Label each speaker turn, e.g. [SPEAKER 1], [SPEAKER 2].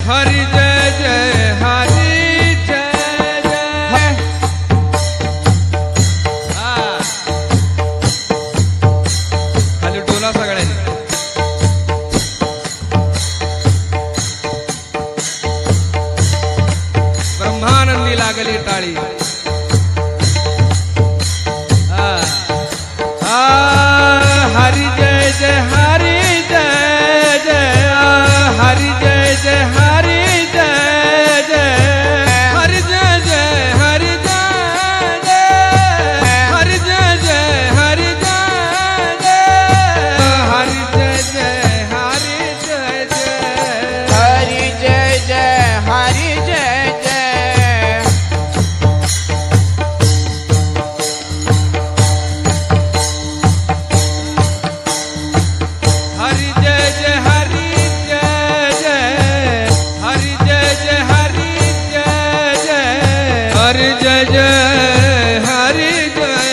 [SPEAKER 1] हरि जय जय हरि जय जय। खाली टोला सगळ्यांनी ब्रह्मानंदी लागली टाळी। हरि जय जय हरि जय जय हरि जय जय हरि जय जय हरि जय जय हरि जय जय हरि जय जय हरि जय जय हरि जय जय हरि जय जय
[SPEAKER 2] हरि जय जय हरि जय जय।
[SPEAKER 1] हरि जय जय हरि जय जय हरि जय जय हरि जय जय हरि जय जय